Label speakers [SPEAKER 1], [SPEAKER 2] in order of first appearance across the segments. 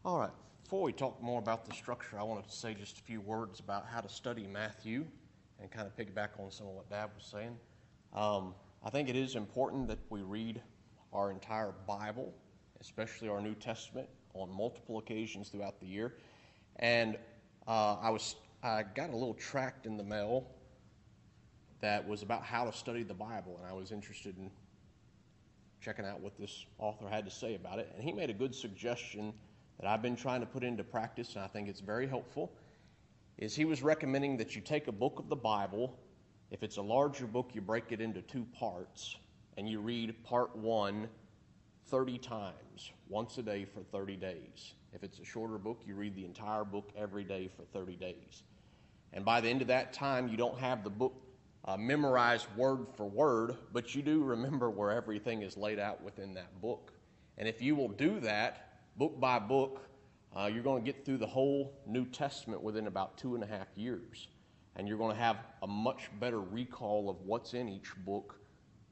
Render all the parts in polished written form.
[SPEAKER 1] All right, before we talk more about the structure, I wanted to say just a few words about how to study Matthew and kind of piggyback on some of what Dad was saying. I think it is important that we read our entire Bible, especially our New Testament, on multiple occasions throughout the year. And I got a little tract in the mail that was about how to study the Bible, and I was interested in checking out what this author had to say about it. And he made a good suggestion that I've been trying to put into practice, and I think it's very helpful, is he was recommending that you take a book of the Bible. If it's a larger book, you break it into two parts, and you read part 1 30 times, once a day for 30 days. If it's a shorter book, you read the entire book every day for 30 days. And by the end of that time, you don't have the book memorized word for word, but you do remember where everything is laid out within that book. And if you will do that, book by book, you're going to get through the whole New Testament within about 2.5 years. And you're going to have a much better recall of what's in each book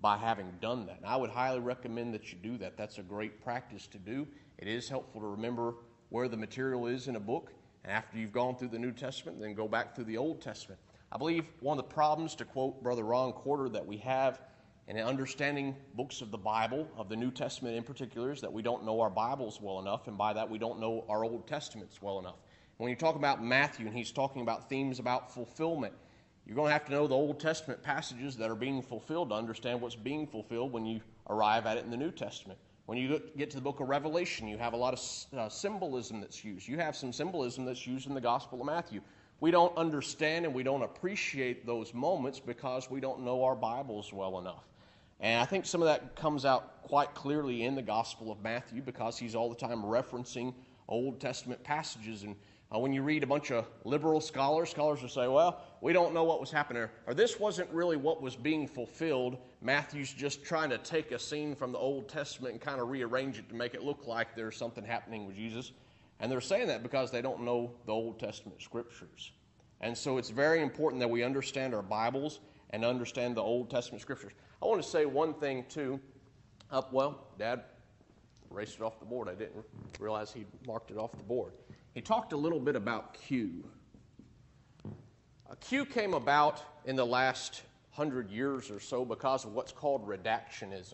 [SPEAKER 1] by having done that. And I would highly recommend that you do that. That's a great practice to do. It is helpful to remember where the material is in a book. And after you've gone through the New Testament, then go back through the Old Testament. I believe one of the problems, to quote Brother Ron Corder, that we have in understanding books of the Bible, of the New Testament in particular, is that we don't know our Bibles well enough, and by that we don't know our Old Testaments well enough. When you talk about Matthew, and he's talking about themes about fulfillment, you're going to have to know the Old Testament passages that are being fulfilled to understand what's being fulfilled when you arrive at it in the New Testament. When you get to the book of Revelation, you have a lot of symbolism that's used. You have some symbolism that's used in the Gospel of Matthew. We don't understand and we don't appreciate those moments because we don't know our Bibles well enough. And I think some of that comes out quite clearly in the Gospel of Matthew because he's all the time referencing Old Testament passages. And when you read a bunch of liberal scholars will say, well, we don't know what was happening, or this wasn't really what was being fulfilled. Matthew's just trying to take a scene from the Old Testament and kind of rearrange it to make it look like there's something happening with Jesus. And they're saying that because they don't know the Old Testament scriptures. And so it's very important that we understand our Bibles and understand the Old Testament scriptures. I want to say one thing, too. Dad erased it off the board. I didn't realize he marked it off the board. He talked a little bit about Q. Q came about in the last 100 years or so because of what's called redactionism.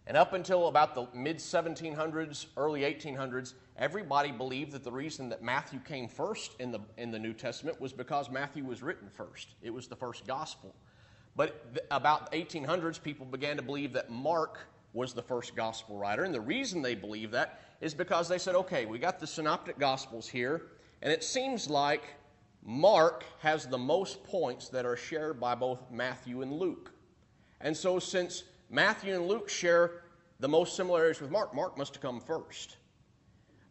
[SPEAKER 1] And up until about the mid-1700s, early 1800s, everybody believed that the reason that Matthew came first in the New Testament was because Matthew was written first. It was the first gospel. But about 1800s, people began to believe that Mark was the first gospel writer. And the reason they believed that is because they said, okay, we got the synoptic gospels here, and it seems like Mark has the most points that are shared by both Matthew and Luke. And so since Matthew and Luke share the most similarities with Mark, Mark must have come first.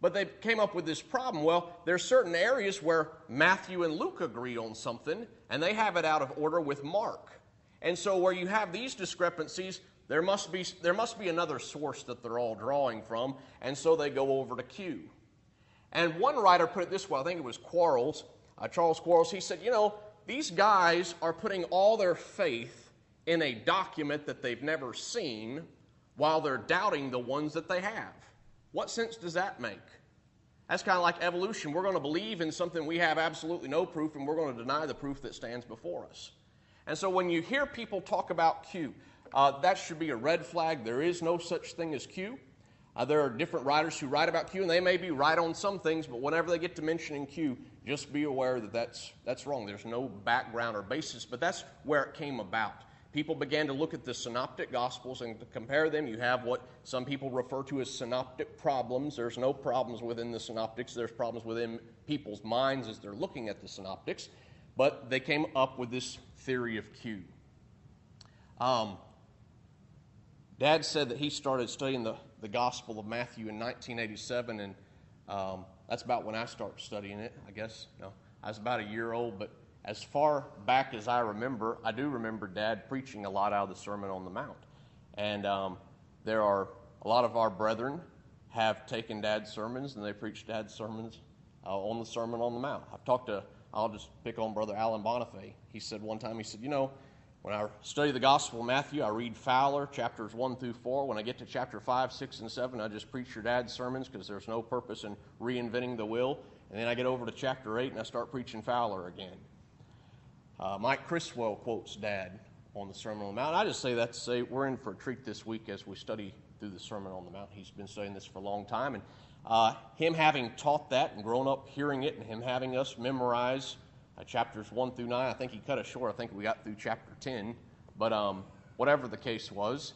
[SPEAKER 1] But they came up with this problem. Well, there's certain areas where Matthew and Luke agree on something, and they have it out of order with Mark. And so where you have these discrepancies, there must be another source that they're all drawing from, and so they go over to Q. And one writer put it this way, I think it was Charles Quarles, he said, these guys are putting all their faith in a document that they've never seen while they're doubting the ones that they have. What sense does that make? That's kind of like evolution. We're going to believe in something we have absolutely no proof, and we're going to deny the proof that stands before us. And so when you hear people talk about Q, that should be a red flag. There is no such thing as Q. There are different writers who write about Q, and they may be right on some things, but whenever they get to mentioning Q, just be aware that that's wrong. There's no background or basis, but that's where it came about. People began to look at the synoptic gospels and to compare them. You have what some people refer to as synoptic problems. There's no problems within the synoptics. There's problems within people's minds as they're looking at the synoptics. But they came up with this theory of Q. Dad said that he started studying the Gospel of Matthew in 1987, and that's about when I started studying it, I guess. I was about a year old, but as far back as I remember, I do remember Dad preaching a lot out of the Sermon on the Mount. And there are a lot of our brethren have taken Dad's sermons, and they preach Dad's sermons on the Sermon on the Mount. I'll just pick on Brother Alan Bonifay. He said one time, When I study the Gospel of Matthew, I read Fowler, chapters 1 through 4. When I get to chapter 5, 6, and 7, I just preach your dad's sermons because there's no purpose in reinventing the wheel. And then I get over to chapter 8 and I start preaching Fowler again. Mike Criswell quotes Dad on the Sermon on the Mount. I just say that to say we're in for a treat this week as we study through the Sermon on the Mount. He's been studying this for a long time. And him having taught that and grown up hearing it and him having us memorize chapters 1 through 9, I think he cut us short. I think we got through chapter 10. But whatever the case was,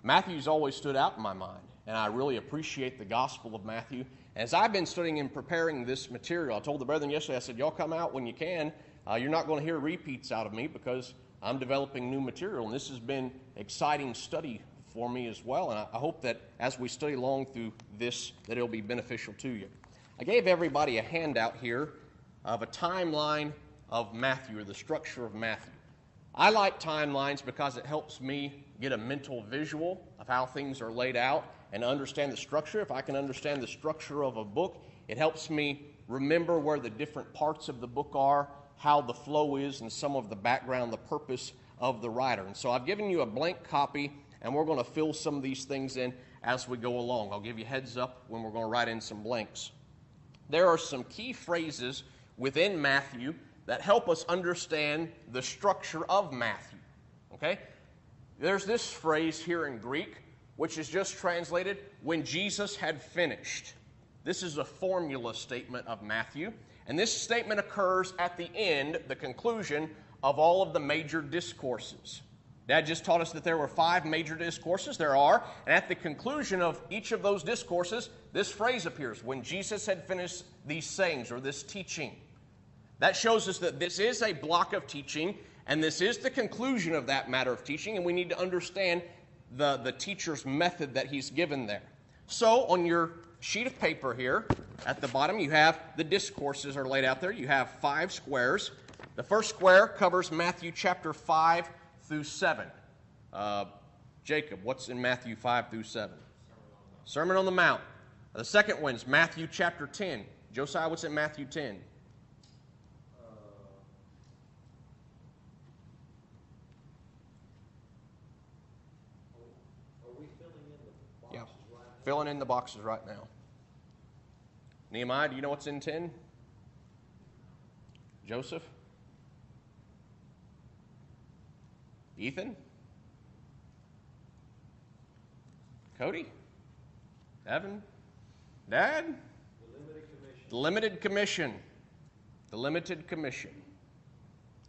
[SPEAKER 1] Matthew's always stood out in my mind. And I really appreciate the Gospel of Matthew. As I've been studying and preparing this material, I told the brethren yesterday, I said, y'all come out when you can. You're not going to hear repeats out of me because I'm developing new material. And this has been exciting study for me as well. And I hope that as we study along through this, that it'll be beneficial to you. I gave everybody a handout here of a timeline of Matthew, or the structure of Matthew. I like timelines because it helps me get a mental visual of how things are laid out and understand the structure. If I can understand the structure of a book, it helps me remember where the different parts of the book are, how the flow is, and some of the background, the purpose of the writer. And so I've given you a blank copy, and we're going to fill some of these things in as we go along. I'll give you a heads up when we're going to write in some blanks. There are some key phrases within Matthew that help us understand the structure of Matthew. Okay? There's this phrase here in Greek, which is just translated, when Jesus had finished. This is a formula statement of Matthew, and this statement occurs at the end, the conclusion of all of the major discourses. Dad just taught us that there were 5 major discourses. There are, and at the conclusion of each of those discourses, this phrase appears, when Jesus had finished these sayings or this teaching. That shows us that this is a block of teaching, and this is the conclusion of that matter of teaching, and we need to understand the teacher's method that he's given there. So on your sheet of paper here, at the bottom, you have the discourses are laid out there. You have 5 squares. The first square covers Matthew chapter 5 through 7. Jacob, what's in Matthew 5 through 7? Sermon on the Mount. The second one's Matthew chapter 10. Josiah, what's in Matthew 10? Filling in the boxes right now. Nehemiah, do you know what's in 10? Joseph? Ethan? Cody? Evan? Dad? The limited commission. The limited commission.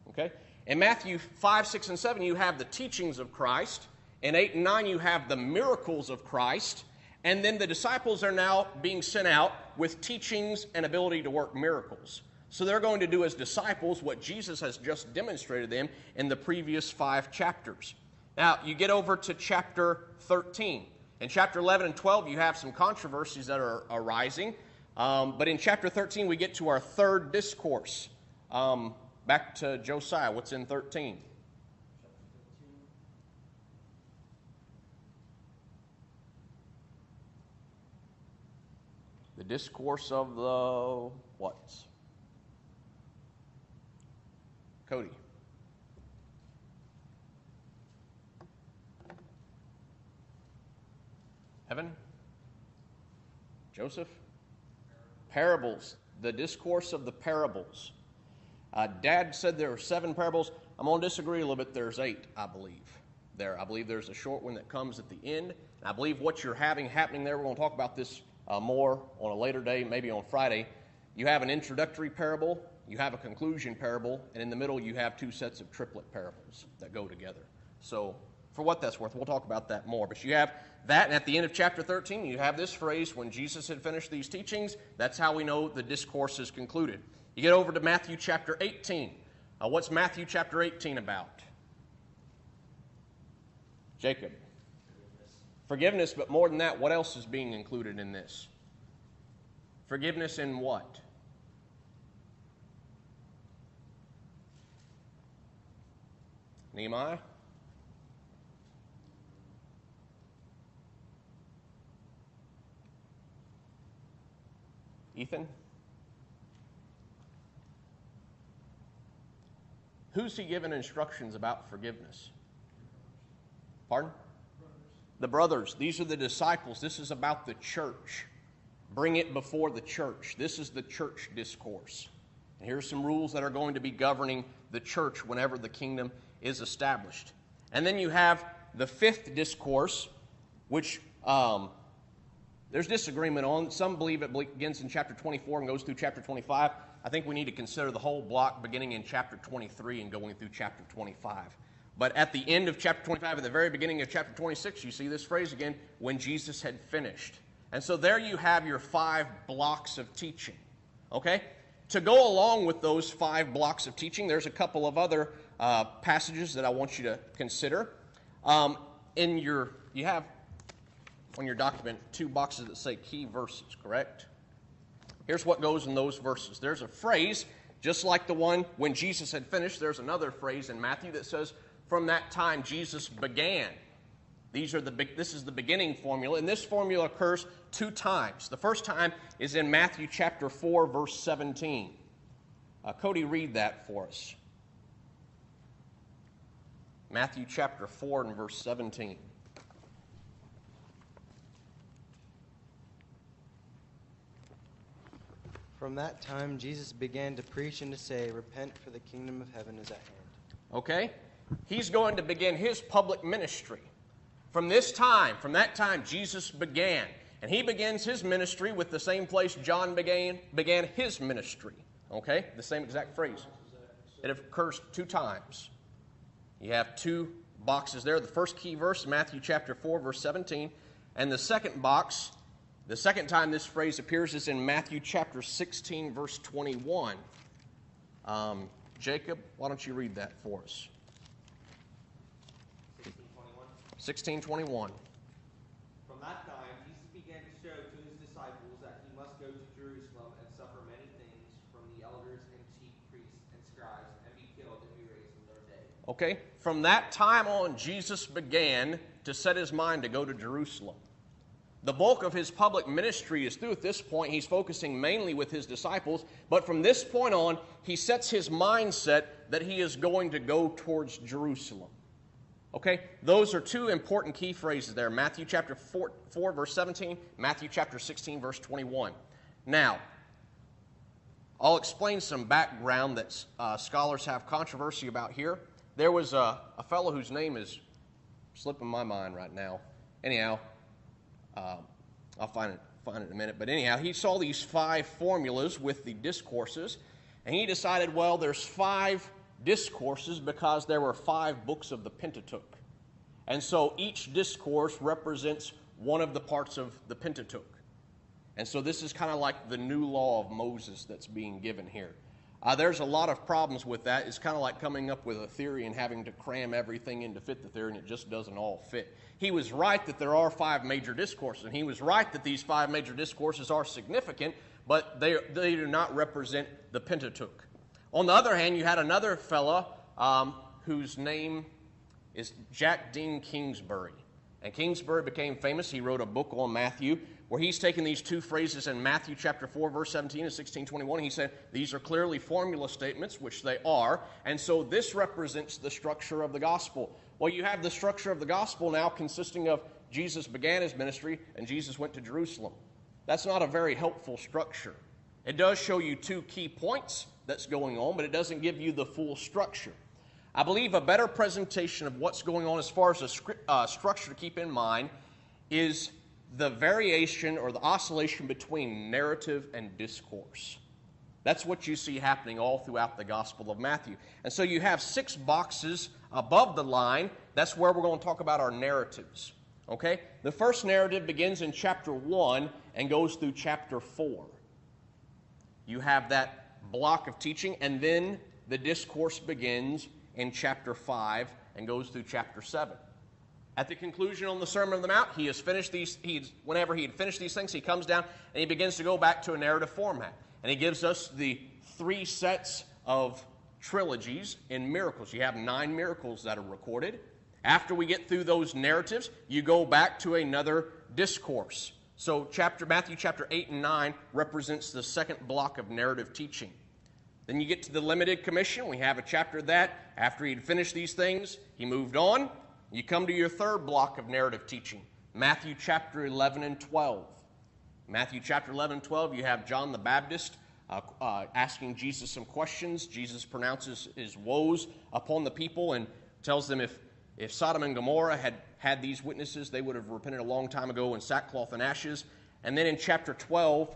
[SPEAKER 1] Okay? In Matthew 5, 6, and 7, you have the teachings of Christ. In 8 and 9, you have the miracles of Christ. And then the disciples are now being sent out with teachings and ability to work miracles. So they're going to do as disciples what Jesus has just demonstrated to them in the previous 5 chapters. Now, you get over to chapter 13. In chapter 11 and 12, you have some controversies that are arising. But in chapter 13, we get to our third discourse. Back to Josiah. What's in 13? The discourse of the what? Cody. Evan? Joseph? Parables. The discourse of the parables. Dad said there are 7 parables. I'm going to disagree a little bit. There's 8, I believe. I believe there's a short one that comes at the end. And I believe what you're happening there, we're going to talk about this more on a later day, maybe on Friday. You have an introductory parable, you have a conclusion parable, and in the middle you have 2 sets of triplet parables that go together. So for what that's worth, we'll talk about that more. But you have that, and at the end of chapter 13, you have this phrase, when Jesus had finished these teachings. That's how we know the discourse is concluded. You get over to Matthew chapter 18. What's Matthew chapter 18 about? Jacob. Forgiveness, but more than that, what else is being included in this? Forgiveness in what? Nehemiah? Ethan? Who's he giving instructions about forgiveness? Pardon? The brothers. These are the disciples. This is about the church. Bring it before the church. This is the church discourse. And here's some rules that are going to be governing the church whenever the kingdom is established. And then you have the fifth discourse, which there's disagreement on. Some believe it begins in chapter 24 and goes through chapter 25. I think we need to consider the whole block beginning in chapter 23 and going through chapter 25. But at the end of chapter 25, at the very beginning of chapter 26, you see this phrase again, when Jesus had finished. And so there you have your 5 blocks of teaching. Okay? To go along with those 5 blocks of teaching, there's a couple of other passages that I want you to consider. You have on your document 2 boxes that say key verses, correct? Here's what goes in those verses. There's a phrase, just like the one when Jesus had finished. There's another phrase in Matthew that says, from that time Jesus began. This is the beginning formula, and this formula occurs 2 times. The first time is in Matthew chapter 4, verse 17. Cody, read that for us. Matthew chapter 4 and verse 17.
[SPEAKER 2] From that time, Jesus began to preach and to say, repent, for the kingdom of heaven is at hand.
[SPEAKER 1] Okay? He's going to begin his public ministry. From that time, Jesus began. And he begins his ministry with the same place John began his ministry. Okay? The same exact phrase. It occurs 2 times. You have 2 boxes there. The first key verse, Matthew chapter 4, verse 17. And the second box, the second time this phrase appears is in Matthew chapter 16, verse 21. Jacob, why don't you read that for us? 16:21.
[SPEAKER 3] From that time, Jesus began to show to his disciples that he must go to Jerusalem and suffer many things from the elders and chief priests and scribes and be killed and be raised in the 3rd day.
[SPEAKER 1] Okay, from that time on, Jesus began to set his mind to go to Jerusalem. The bulk of his public ministry is through at this point. He's focusing mainly with his disciples, but from this point on, he sets his mindset that he is going to go towards Jerusalem. Okay, those are 2 important key phrases there. Matthew chapter 4 verse 17, Matthew chapter 16, verse 21. Now, I'll explain some background that scholars have controversy about here. There was a fellow whose name is slipping my mind right now. Anyhow, I'll find it in a minute. But anyhow, he saw these 5 formulas with the discourses, and he decided, well, there's 5 discourses because there were 5 books of the Pentateuch. And so each discourse represents one of the parts of the Pentateuch. And so this is kind of like the new law of Moses that's being given here. There's a lot of problems with that. It's kind of like coming up with a theory and having to cram everything in to fit the theory, and it just doesn't all fit. He was right that there are 5 major discourses, and he was right that these 5 major discourses are significant, but they do not represent the Pentateuch. On the other hand, you had another fella whose name is Jack Dean Kingsbury. And Kingsbury became famous. He wrote a book on Matthew where he's taken these 2 phrases in Matthew chapter 4, verse 17 and 16:21. He said these are clearly formula statements, which they are. And so this represents the structure of the gospel. Well, you have the structure of the gospel now consisting of Jesus began his ministry and Jesus went to Jerusalem. That's not a very helpful structure. It does show you 2 key points that's going on, but it doesn't give you the full structure. I believe a better presentation of what's going on as far as a structure to keep in mind is the variation or the oscillation between narrative and discourse. That's what you see happening all throughout the Gospel of Matthew. And so you have 6 boxes above the line. That's where we're going to talk about our narratives. Okay? The first narrative begins in chapter 1 and goes through chapter 4. You have that block of teaching, and then the discourse begins in chapter 5 and goes through chapter 7. At the conclusion on the Sermon on the Mount, whenever he had finished these things, he comes down and he begins to go back to a narrative format. And he gives us the 3 sets of trilogies in miracles. You have 9 miracles that are recorded. After we get through those narratives, you go back to another discourse. So Matthew chapter 8 and 9 represents the second block of narrative teaching. Then you get to the limited commission. We have a chapter of that. After he'd finished these things, he moved on. You come to your third block of narrative teaching, Matthew chapter 11 and 12. Matthew chapter 11 and 12, you have John the Baptist asking Jesus some questions. Jesus pronounces his woes upon the people and tells them if Sodom and Gomorrah had these witnesses, they would have repented a long time ago in sackcloth and ashes. And then in chapter 12,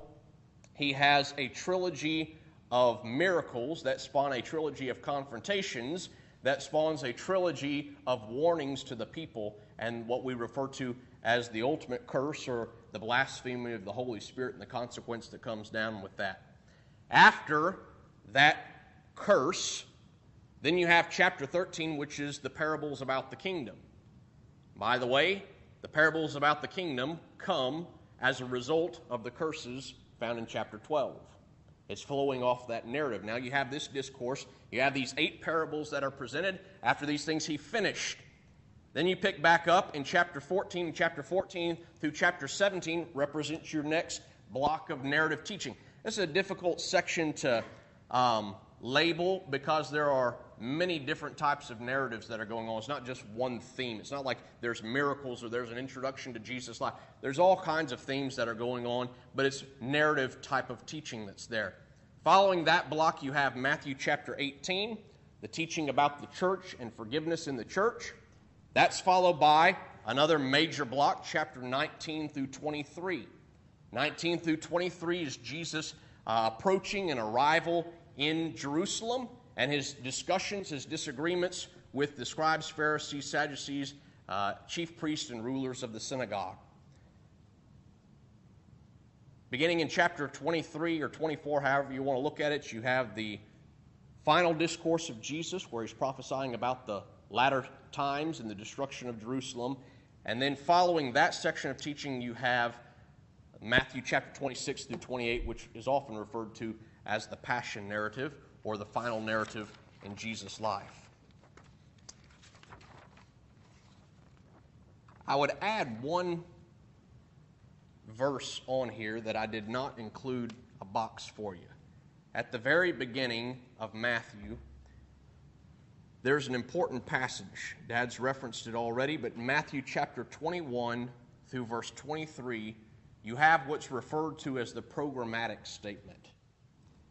[SPEAKER 1] he has a trilogy of miracles that spawn a trilogy of confrontations that spawns a trilogy of warnings to the people and what we refer to as the ultimate curse or the blasphemy of the Holy Spirit and the consequence that comes down with that. After that curse, then you have chapter 13, which is the parables about the kingdom. By the way, the parables about the kingdom come as a result of the curses found in chapter 12. It's flowing off that narrative. Now you have this discourse. You have these 8 parables that are presented. After these things, he finished. Then you pick back up in chapter 14. Chapter 14 through chapter 17 represents your next block of narrative teaching. This is a difficult section to label because there are many different types of narratives that are going on. It's not just one theme. It's not like there's miracles or there's an introduction to Jesus' life. There's all kinds of themes that are going on, but it's narrative type of teaching that's there. Following that block, you have Matthew chapter 18, the teaching about the church and forgiveness in the church. That's followed by another major block, chapter 19 through 23. 19 through 23 is Jesus approaching an arrival in Jerusalem and his discussions, his disagreements with the scribes, Pharisees, Sadducees, chief priests, and rulers of the synagogue. Beginning in chapter 23 or 24, however you want to look at it, you have the final discourse of Jesus where he's prophesying about the latter times and the destruction of Jerusalem. And then following that section of teaching, you have Matthew chapter 26 through 28, which is often referred to as the Passion narrative or the final narrative in Jesus' life. I would add one verse on here that I did not include a box for you. At the very beginning of Matthew, there's an important passage. Dad's referenced it already, but Matthew chapter 21 through verse 23, you have what's referred to as the programmatic statement.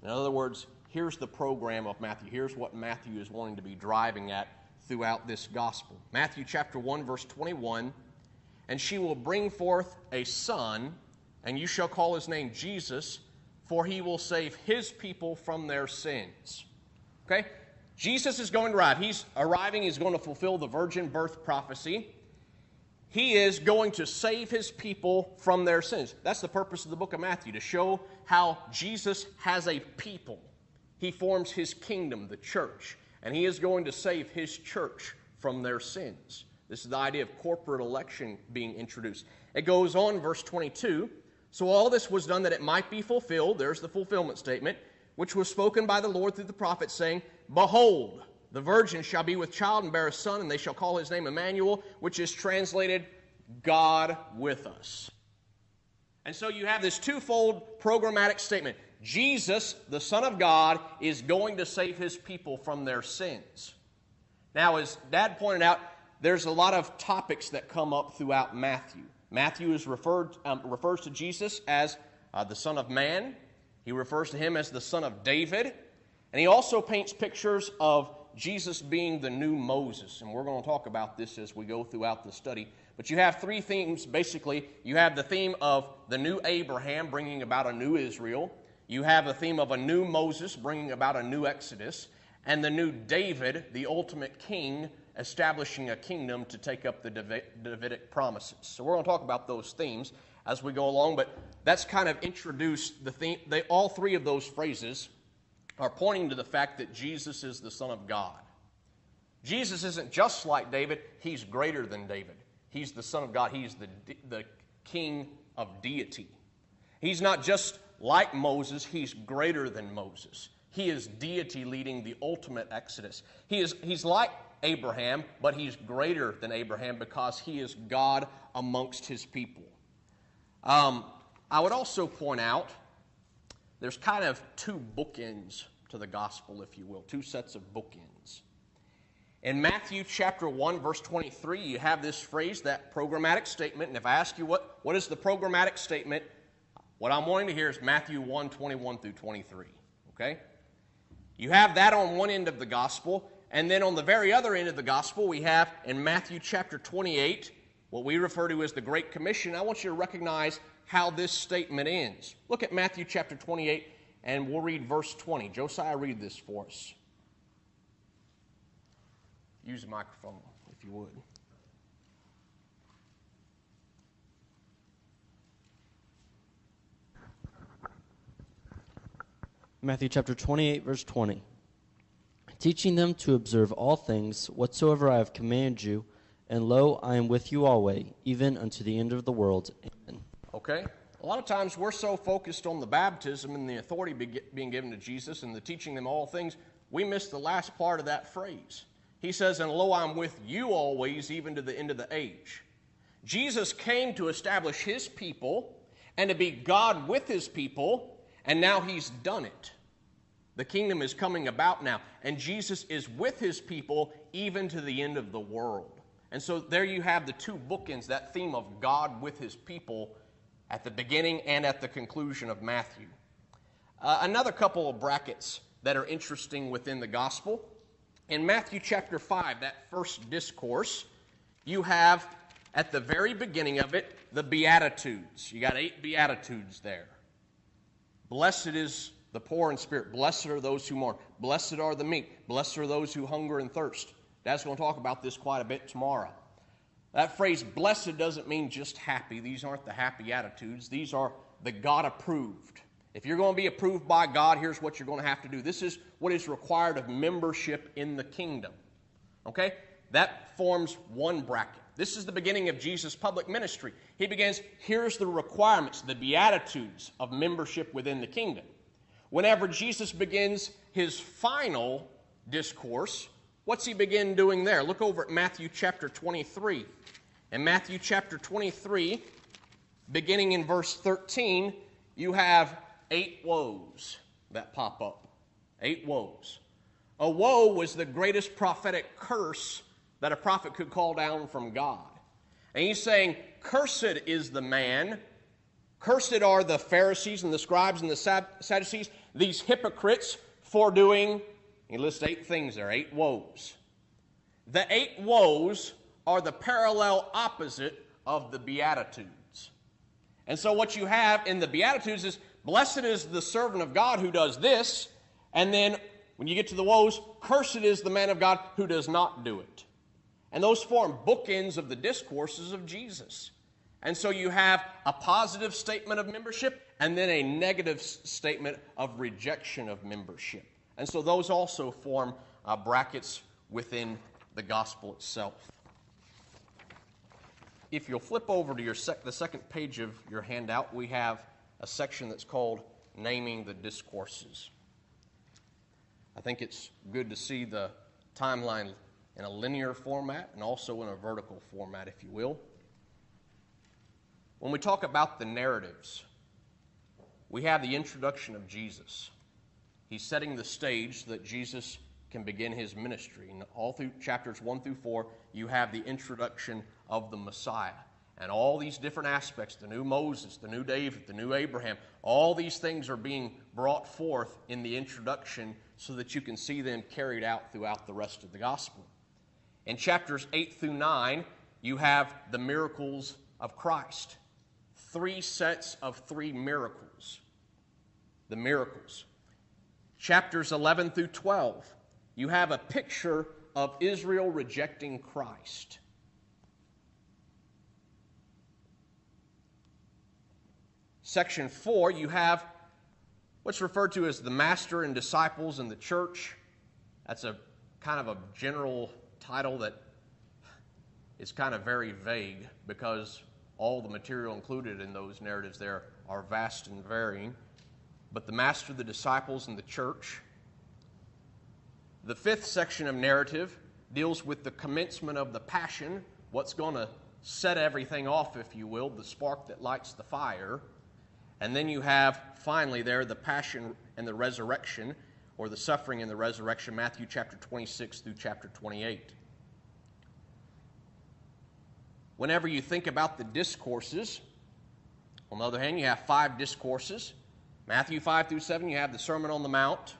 [SPEAKER 1] In other words, here's the program of Matthew. Here's what Matthew is wanting to be driving at throughout this gospel. Matthew chapter 1, verse 21, and she will bring forth a son, and you shall call his name Jesus, for he will save his people from their sins. Okay? Jesus is going to arrive. He's arriving. He's going to fulfill the virgin birth prophecy. He is going to save his people from their sins. That's the purpose of the book of Matthew, to show how Jesus has a people. He forms his kingdom, the church, and he is going to save his church from their sins. This is the idea of corporate election being introduced. It goes on, verse 22, so all this was done that it might be fulfilled, there's the fulfillment statement, which was spoken by the Lord through the prophet, saying, Behold, the virgin shall be with child and bear a son, and they shall call his name Emmanuel, which is translated, God with us. And so you have this twofold programmatic statement. Jesus, the Son of God, is going to save his people from their sins. Now, as Dad pointed out, there's a lot of topics that come up throughout Matthew. Matthew is refers to Jesus as the Son of Man. He refers to him as the Son of David. And he also paints pictures of Jesus being the new Moses. And we're going to talk about this as we go throughout the study. But you have 3 themes, basically. You have the theme of the new Abraham bringing about a new Israel. You have a theme of a new Moses bringing about a new Exodus. And the new David, the ultimate king, establishing a kingdom to take up the Davidic promises. So we're going to talk about those themes as we go along. But that's kind of introduced the theme. All 3 of those phrases are pointing to the fact that Jesus is the Son of God. Jesus isn't just like David. He's greater than David. He's the Son of God. He's the King of deity. He's not just like Moses. He's greater than Moses. He is deity leading the ultimate exodus. He's like Abraham, but he's greater than Abraham because he is God amongst his people. I would also point out there's kind of 2 bookends to the gospel, if you will, two sets of bookends. In Matthew chapter 1, verse 23, you have this phrase, that programmatic statement. And if I ask you what is the programmatic statement, what I'm wanting to hear is Matthew 1, 21 through 23. Okay? You have that on one end of the gospel, and then on the very other end of the gospel, we have in Matthew chapter 28, what we refer to as the Great Commission. I want you to recognize how this statement ends. Look at Matthew chapter 28, and we'll read verse 20. Josiah, read this for us. Use the microphone, if you would.
[SPEAKER 4] Matthew chapter 28, verse 20. Teaching them to observe all things whatsoever I have commanded you, and lo, I am with you always, even unto the end of the world. Amen.
[SPEAKER 1] Okay? A lot of times we're so focused on the baptism and the authority being given to Jesus and the teaching them all things, we miss the last part of that phrase. He says, and lo, I'm with you always, even to the end of the age. Jesus came to establish his people and to be God with his people, and now he's done it. The kingdom is coming about now, and Jesus is with his people even to the end of the world. And so there you have the two bookends, that theme of God with his people at the beginning and at the conclusion of Matthew. Another couple of brackets that are interesting within the gospel. In Matthew chapter 5, that first discourse, you have at the very beginning of it the Beatitudes. You got 8 Beatitudes there. Blessed is the poor in spirit. Blessed are those who mourn. Blessed are the meek. Blessed are those who hunger and thirst. Dad's going to talk about this quite a bit tomorrow. That phrase, blessed, doesn't mean just happy. These aren't the happy attitudes. These are the God-approved. If you're going to be approved by God, here's what you're going to have to do. This is what is required of membership in the kingdom. Okay? That forms one bracket. This is the beginning of Jesus' public ministry. He begins, here's the requirements, the Beatitudes of membership within the kingdom. Whenever Jesus begins his final discourse, what's he begin doing there? Look over at Matthew chapter 23. In Matthew chapter 23, beginning in verse 13, you have 8 woes that pop up. 8 woes. A woe was the greatest prophetic curse that a prophet could call down from God. And he's saying, cursed is the man, cursed are the Pharisees and the scribes and the Sadducees, these hypocrites, for doing, he lists 8 things there, 8 woes. The 8 woes are the parallel opposite of the Beatitudes. And so what you have in the Beatitudes is, blessed is the servant of God who does this, and then when you get to the woes, cursed is the man of God who does not do it. And those form bookends of the discourses of Jesus. And so you have a positive statement of membership and then a negative statement of rejection of membership. And so those also form brackets within the gospel itself. If you'll flip over to the second page of your handout, we have a section that's called Naming the Discourses. I think it's good to see the timeline in a linear format and also in a vertical format, if you will. When we talk about the narratives, we have the introduction of Jesus. He's setting the stage so that Jesus can begin his ministry. And all through chapters 1 through 4, you have the introduction of the Messiah. And all these different aspects, the new Moses, the new David, the new Abraham, all these things are being brought forth in the introduction so that you can see them carried out throughout the rest of the gospel. In chapters 8 through 9, you have the miracles of Christ. 3 sets of 3 miracles. The miracles. Chapters 11 through 12, you have a picture of Israel rejecting Christ. Section 4, you have what's referred to as the master and disciples in the church. That's a kind of a general title that is kind of very vague because all the material included in those narratives there are vast and varying. But the master, the disciples, and the church. The 5th section of narrative deals with the commencement of the passion, what's going to set everything off, if you will, the spark that lights the fire. And then you have, finally there, the passion and the resurrection, or the suffering and the resurrection, Matthew chapter 26 through chapter 28. Whenever you think about the discourses, on the other hand, you have 5 discourses. Matthew 5 through 7, you have the Sermon on the Mount.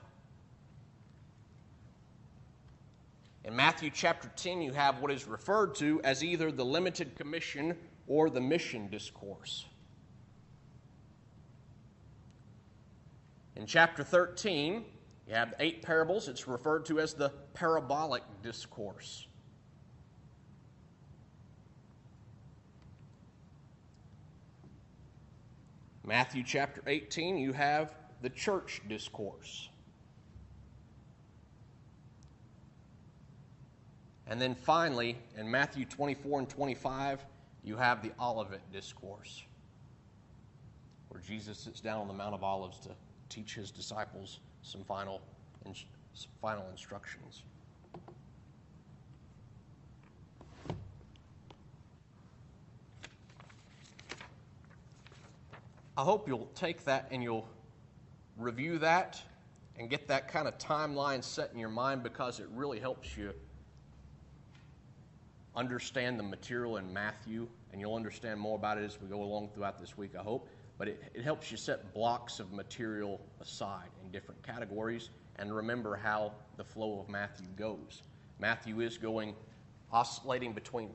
[SPEAKER 1] In Matthew chapter 10, you have what is referred to as either the limited commission or the mission discourse. In chapter 13, you have 8 parables. It's referred to as the parabolic discourse. Matthew chapter 18, you have the church discourse. And then finally, in Matthew 24 and 25, you have the Olivet discourse, where Jesus sits down on the Mount of Olives to teach his disciples some final instructions. I hope you'll take that and you'll review that and get that kind of timeline set in your mind, because it really helps you understand the material in Matthew, and you'll understand more about it as we go along throughout this week, I hope. But it helps you set blocks of material aside in different categories and remember how the flow of Matthew goes. Matthew is oscillating between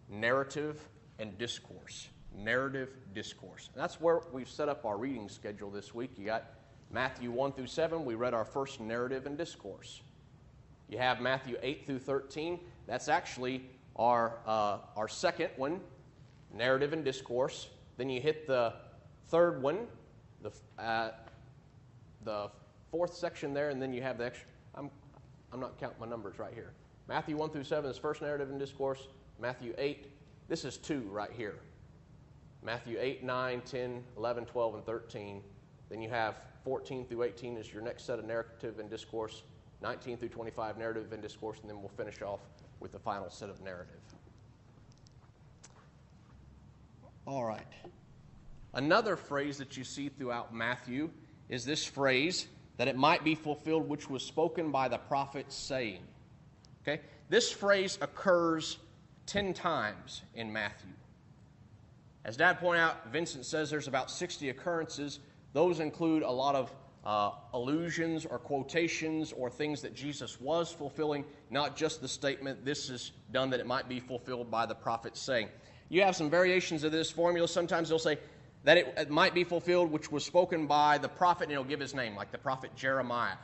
[SPEAKER 1] narrative and discourse. Narrative, discourse. And that's where we've set up our reading schedule this week. You got Matthew 1 through 7. We read our first narrative and discourse. You have Matthew 8 through 13. That's actually our second one, narrative and discourse. Then you hit the third one, the fourth section there, and then you have the extra. I'm not counting my numbers right here. Matthew 1 through 7 is first narrative and discourse. Matthew 8, this is 2 right here. Matthew 8, 9, 10, 11, 12, and 13. Then you have 14 through 18 is your next set of narrative and discourse. 19 through 25, narrative and discourse, and then we'll finish off with the final set of narrative. All right. Another phrase that you see throughout Matthew is this phrase, that it might be fulfilled which was spoken by the prophet, saying. Okay? This phrase occurs 10 times in Matthew. As Dad pointed out, Vincent says there's about 60 occurrences. Those include a lot of allusions or quotations or things that Jesus was fulfilling, not just the statement, this is done that it might be fulfilled by the prophet saying. You have some variations of this formula. Sometimes they'll say that it might be fulfilled which was spoken by the prophet, and it'll give his name, like the prophet Jeremiah.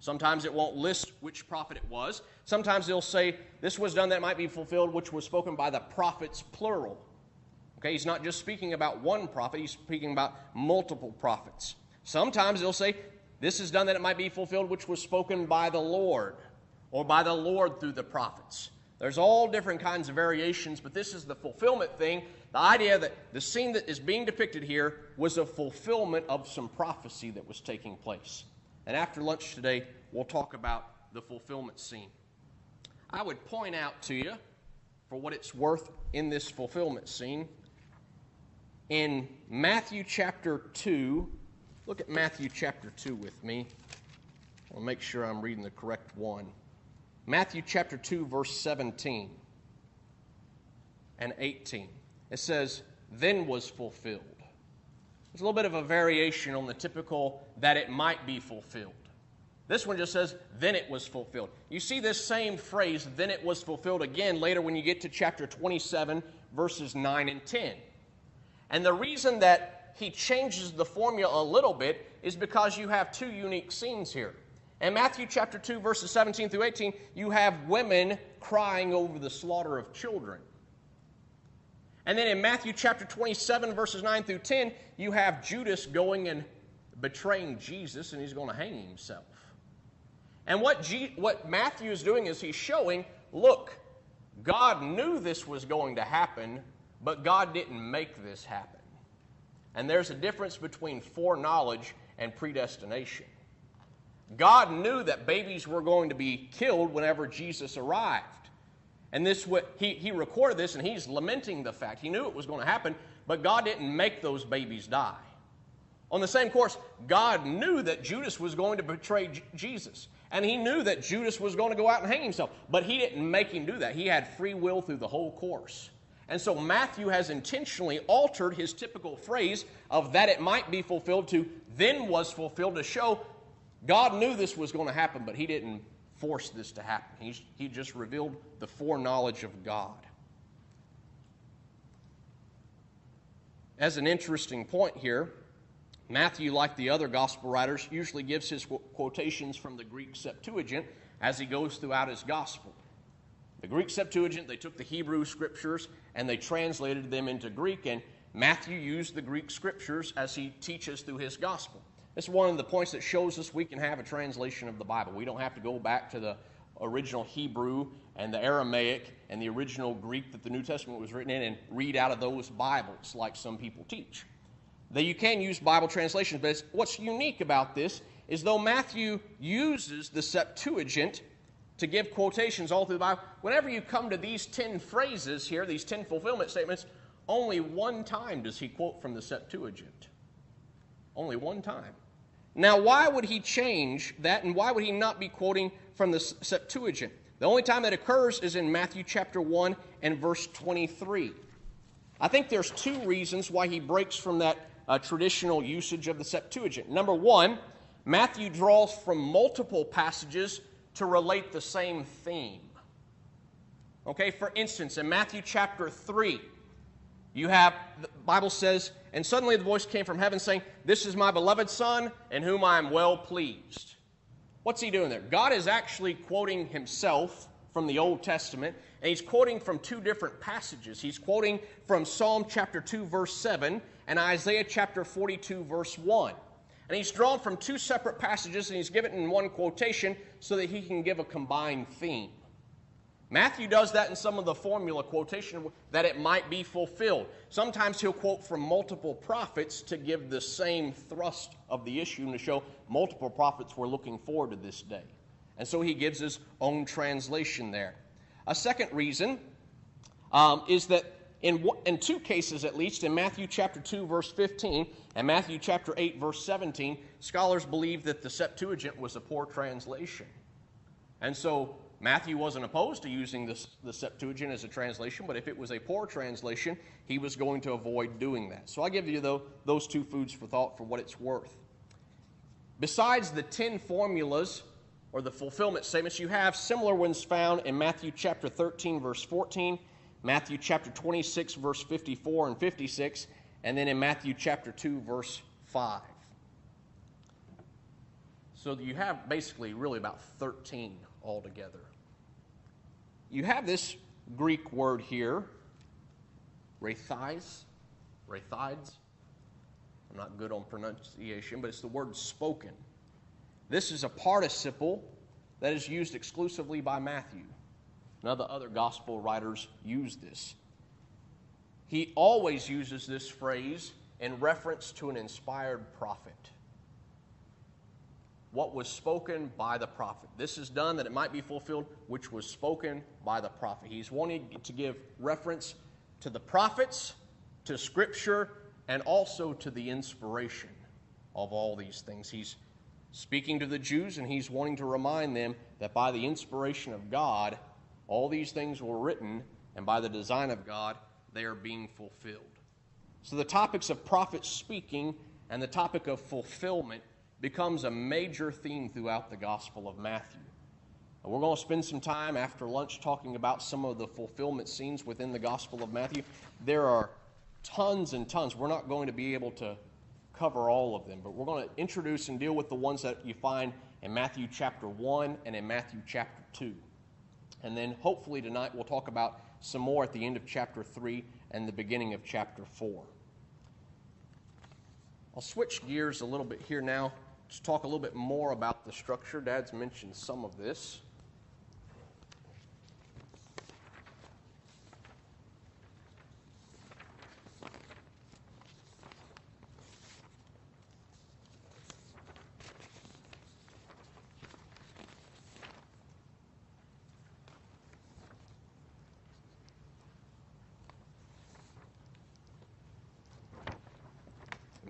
[SPEAKER 1] Sometimes it won't list which prophet it was. Sometimes they'll say this was done that it might be fulfilled which was spoken by the prophets, plural. Okay, he's not just speaking about one prophet, he's speaking about multiple prophets. Sometimes they'll say, this is done that it might be fulfilled which was spoken by the Lord, or by the Lord through the prophets. There's all different kinds of variations, but this is the fulfillment thing. The idea that the scene that is being depicted here was a fulfillment of some prophecy that was taking place. And after lunch today, we'll talk about the fulfillment scene. I would point out to you, for what it's worth in this fulfillment scene, in Matthew chapter 2, look at Matthew chapter 2 with me. I'll make sure I'm reading the correct one. Matthew chapter 2, verse 17 and 18. It says, then was fulfilled. There's a little bit of a variation on the typical that it might be fulfilled. This one just says, then it was fulfilled. You see this same phrase, then it was fulfilled, again later when you get to chapter 27, verses 9 and 10. And the reason that he changes the formula a little bit is because you have 2 unique scenes here. In Matthew chapter 2, verses 17 through 18, you have women crying over the slaughter of children. And then in Matthew chapter 27, verses 9 through 10, you have Judas going and betraying Jesus, and he's going to hang himself. And what Matthew is doing is he's showing, look, God knew this was going to happen, but God didn't make this happen. And there's a difference between foreknowledge and predestination. God knew that babies were going to be killed whenever Jesus arrived. And he recorded this, and he's lamenting the fact. He knew it was going to happen, but God didn't make those babies die. On the same course, God knew that Judas was going to betray Jesus. And he knew that Judas was going to go out and hang himself. But he didn't make him do that. He had free will through the whole course. And so Matthew has intentionally altered his typical phrase of that it might be fulfilled to then was fulfilled to show God knew this was going to happen, but he didn't force this to happen. He just revealed the foreknowledge of God. As an interesting point here, Matthew, like the other gospel writers, usually gives his quotations from the Greek Septuagint as he goes throughout his gospel. The Greek Septuagint, they took the Hebrew scriptures and they translated them into Greek, and Matthew used the Greek scriptures as he teaches through his gospel. This is one of the points that shows us we can have a translation of the Bible. We don't have to go back to the original Hebrew and the Aramaic and the original Greek that the New Testament was written in and read out of those Bibles like some people teach. That you can use Bible translations, but what's unique about this is though Matthew uses the Septuagint to give quotations all through the Bible, whenever you come to these 10 phrases here, these 10 fulfillment statements, only one time does he quote from the Septuagint. Only one time. Now, why would he change that, and why would he not be quoting from the Septuagint? The only time that occurs is in Matthew chapter 1 and verse 23. I think there's two reasons why he breaks from that traditional usage of the Septuagint. Number one, Matthew draws from multiple passages to relate the same theme. Okay, for instance, in Matthew chapter 3, you have, the Bible says, and suddenly the voice came from heaven saying, "This is my beloved Son, in whom I am well pleased." What's he doing there? God is actually quoting himself from the Old Testament, and he's quoting from two different passages. He's quoting from Psalm chapter 2, verse 7, and Isaiah chapter 42, verse 1. And he's drawn from two separate passages, and he's given it in one quotation so that he can give a combined theme. Matthew does that in some of the formula quotation that it might be fulfilled. Sometimes he'll quote from multiple prophets to give the same thrust of the issue and to show multiple prophets were looking forward to this day. And so he gives his own translation there. A second reason is that in two cases at least, in Matthew chapter 2 verse 15 and Matthew chapter 8 verse 17, scholars believe that the Septuagint was a poor translation. And so Matthew wasn't opposed to using the Septuagint as a translation, but if it was a poor translation, he was going to avoid doing that. So I'll give you those two foods for thought for what it's worth. Besides the 10 formulas or the fulfillment statements, you have similar ones found in Matthew chapter 13 verse 14, Matthew chapter 26 verse 54 and 56, and then in Matthew chapter 2 verse 5. So you have basically really about 13 altogether. You have this Greek word here, rathides. I'm not good on pronunciation, but it's the word spoken. This is a participle that is used exclusively by Matthew. None of the other gospel writers use this. He always uses this phrase in reference to an inspired prophet. What was spoken by the prophet. This is done that it might be fulfilled, which was spoken by the prophet. He's wanting to give reference to the prophets, to Scripture, and also to the inspiration of all these things. He's speaking to the Jews, and he's wanting to remind them that by the inspiration of God, all these things were written, and by the design of God, they are being fulfilled. So the topics of prophets speaking and the topic of fulfillment becomes a major theme throughout the Gospel of Matthew. And we're going to spend some time after lunch talking about some of the fulfillment scenes within the Gospel of Matthew. There are tons and tons. We're not going to be able to cover all of them, but we're going to introduce and deal with the ones that you find in Matthew chapter 1 and in Matthew chapter 2. And then hopefully tonight we'll talk about some more at the end of chapter 3 and the beginning of chapter 4. I'll switch gears a little bit here now to talk a little bit more about the structure. Dad's mentioned some of this.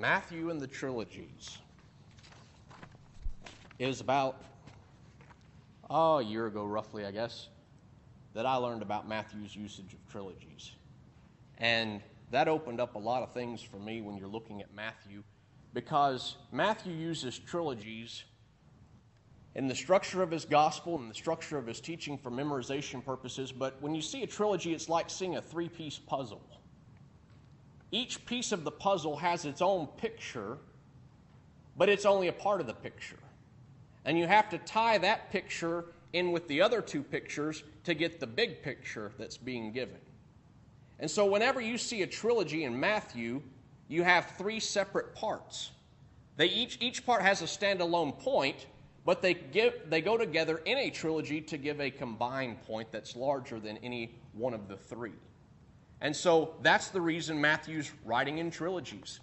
[SPEAKER 1] Matthew and the trilogies. It was about a year ago, roughly, I guess, that I learned about Matthew's usage of trilogies. And that opened up a lot of things for me when you're looking at Matthew, because Matthew uses trilogies in the structure of his gospel and the structure of his teaching for memorization purposes. But when you see a trilogy, it's like seeing a three-piece puzzle. Each piece of the puzzle has its own picture, but it's only a part of the picture. And you have to tie that picture in with the other two pictures to get the big picture that's being given. And so whenever you see a trilogy in Matthew, you have three separate parts. Each part has a standalone point, but they go together in a trilogy to give a combined point that's larger than any one of the three. And so that's the reason Matthew's writing in trilogies.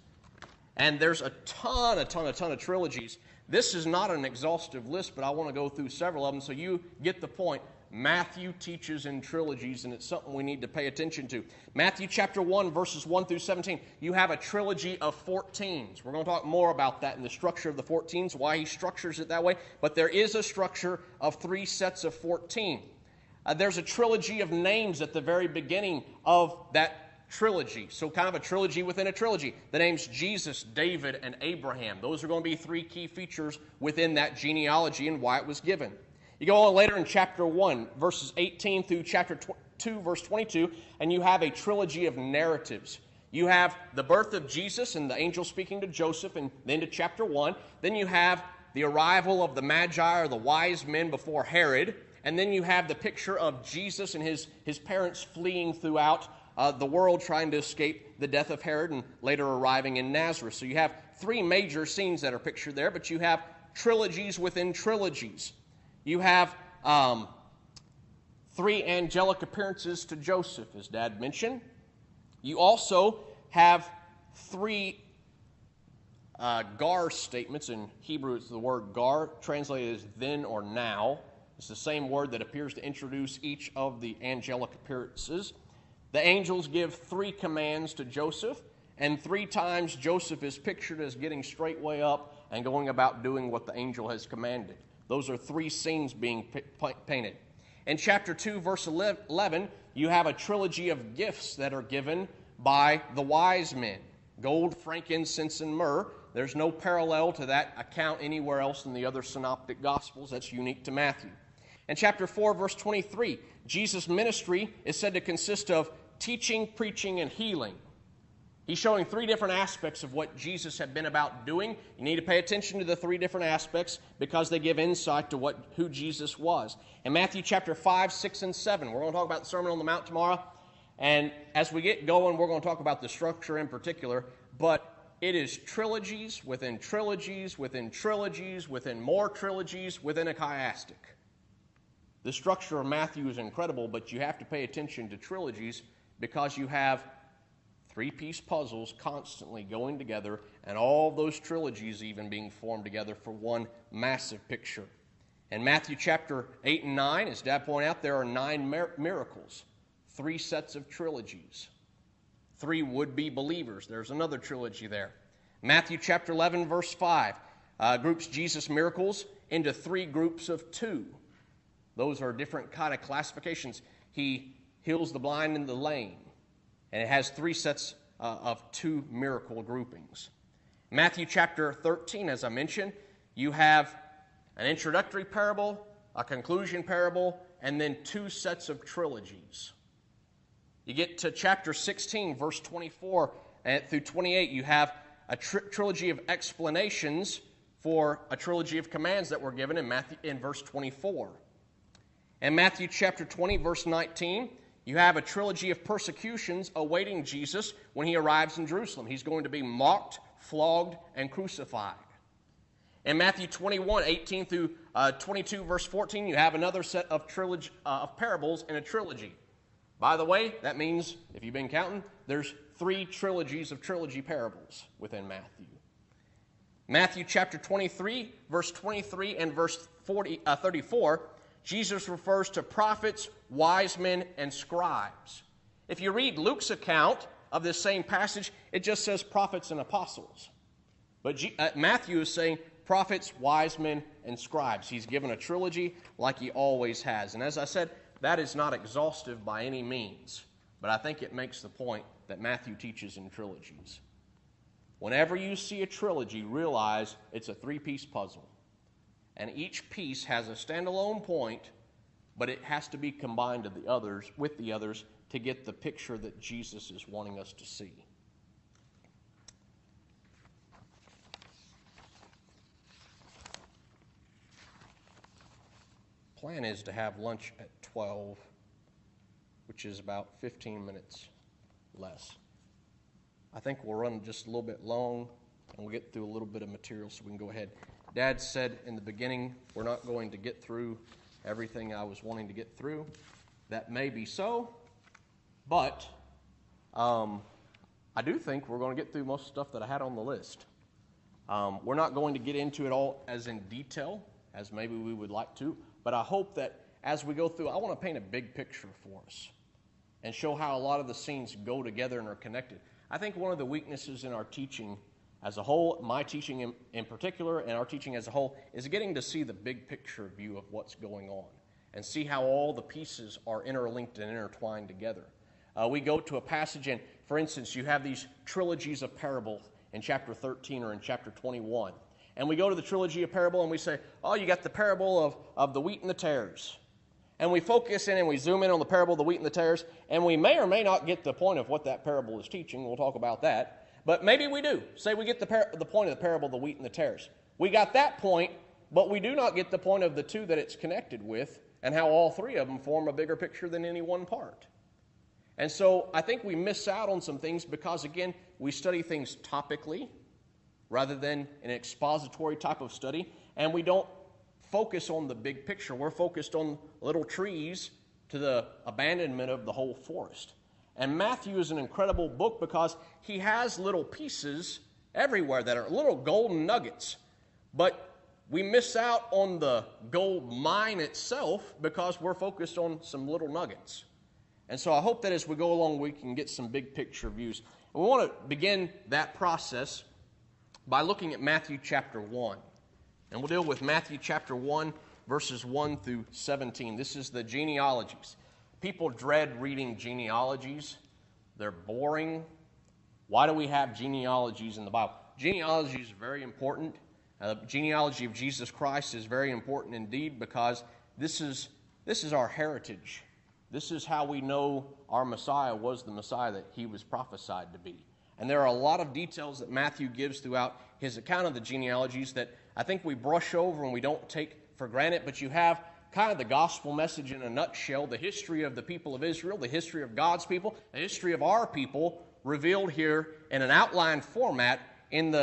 [SPEAKER 1] And there's a ton of trilogies. This is not an exhaustive list, but I want to go through several of them so you get the point. Matthew teaches in trilogies, and it's something we need to pay attention to. Matthew chapter 1, verses 1 through 17. You have a trilogy of 14s. We're going to talk more about that in the structure of the 14s, why he structures it that way. But there is a structure of three sets of 14. There's a trilogy of names at the very beginning of that trilogy. So kind of a trilogy within a trilogy. The names Jesus, David, and Abraham. Those are going to be three key features within that genealogy and why it was given. You go on later in chapter 1, verses 18 through chapter 2, verse 22, and you have a trilogy of narratives. You have the birth of Jesus and the angel speaking to Joseph, and then to chapter 1. Then you have the arrival of the Magi, or the wise men, before Herod. And then you have the picture of Jesus and his parents fleeing throughout the world, trying to escape the death of Herod, and later arriving in Nazareth. So you have three major scenes that are pictured there, but you have trilogies within trilogies. You have three angelic appearances to Joseph, as Dad mentioned. You also have three gar statements. In Hebrew, it's the word gar, translated as then or now. It's the same word that appears to introduce each of the angelic appearances. The angels give three commands to Joseph, and three times Joseph is pictured as getting straightway up and going about doing what the angel has commanded. Those are three scenes being painted. In chapter 2, verse 11, you have a trilogy of gifts that are given by the wise men. Gold, frankincense, and myrrh. There's no parallel to that account anywhere else in the other synoptic gospels. That's unique to Matthew. In chapter 4, verse 23, Jesus' ministry is said to consist of teaching, preaching, and healing. He's showing three different aspects of what Jesus had been about doing. You need to pay attention to the three different aspects because they give insight to who Jesus was. In Matthew chapter 5, 6, and 7, we're going to talk about the Sermon on the Mount tomorrow. And as we get going, we're going to talk about the structure in particular. But it is trilogies within trilogies within trilogies within more trilogies within a chiastic. The structure of Matthew is incredible, but you have to pay attention to trilogies because you have three-piece puzzles constantly going together, and all those trilogies even being formed together for one massive picture. In Matthew chapter 8 and 9, as Dad pointed out, there are 9 miracles, 3 sets of trilogies, 3 would-be believers. There's another trilogy there. Matthew chapter 11, verse 5, groups Jesus' miracles into 3 groups of 2. Those are different kind of classifications. He heals the blind and the lame. And it has 3 sets of 2 miracle groupings. Matthew chapter 13, as I mentioned, you have an introductory parable, a conclusion parable, and then 2 sets of trilogies. You get to chapter 16, verse 24 through 28, you have a trilogy of explanations for a trilogy of commands that were given in verse 24. In Matthew chapter 20, verse 19, you have a trilogy of persecutions awaiting Jesus when he arrives in Jerusalem. He's going to be mocked, flogged, and crucified. In Matthew 21, 18 through 22, verse 14, you have another set of parables in a trilogy. By the way, that means, if you've been counting, there's 3 trilogies of trilogy parables within Matthew. Matthew chapter 23, verse 23 and verse 34, Jesus refers to prophets, wise men, and scribes. If you read Luke's account of this same passage, it just says prophets and apostles. But Matthew is saying prophets, wise men, and scribes. He's given a trilogy like he always has. And as I said, that is not exhaustive by any means. But I think it makes the point that Matthew teaches in trilogies. Whenever you see a trilogy, realize it's a three-piece puzzle. And each piece has a standalone point, but it has to be combined with the others to get the picture that Jesus is wanting us to see. Plan is to have lunch at 12, which is about 15 minutes less. I think we'll run just a little bit long, and we'll get through a little bit of material so we can go ahead. Dad said in the beginning, we're not going to get through everything I was wanting to get through. That may be so, but I do think we're going to get through most stuff that I had on the list. We're not going to get into it all as in detail as maybe we would like to, but I hope that as we go through, I want to paint a big picture for us and show how a lot of the scenes go together and are connected. I think one of the weaknesses in our teaching as a whole, my teaching in particular, and our teaching as a whole, is getting to see the big picture view of what's going on and see how all the pieces are interlinked and intertwined together. We go to a passage, and for instance, you have these trilogies of parables in chapter 13 or in chapter 21. And we go to the trilogy of parable and we say, oh, you got the parable of the wheat and the tares. And we focus in and we zoom in on the parable of the wheat and the tares, and we may or may not get the point of what that parable is teaching. We'll talk about that. But maybe we do. Say we get the point of the parable of the wheat and the tares. We got that point, but we do not get the point of the two that it's connected with and how all three of them form a bigger picture than any one part. And so I think we miss out on some things because, again, we study things topically rather than an expository type of study, and we don't focus on the big picture. We're focused on little trees to the abandonment of the whole forest. And Matthew is an incredible book because he has little pieces everywhere that are little golden nuggets. But we miss out on the gold mine itself because we're focused on some little nuggets. And so I hope that as we go along, we can get some big picture views. And we want to begin that process by looking at Matthew chapter 1. And we'll deal with Matthew chapter 1, verses 1 through 17. This is the genealogies. People dread reading genealogies. They're boring. Why do we have genealogies in the Bible? Genealogy is very important. The genealogy of Jesus Christ is very important indeed because this is our heritage. This is how we know our Messiah was the Messiah that he was prophesied to be. And there are a lot of details that Matthew gives throughout his account of the genealogies that I think we brush over and we don't take for granted, but you have kind of the gospel message in a nutshell, the history of the people of Israel, the history of God's people, the history of our people revealed here in an outline format in the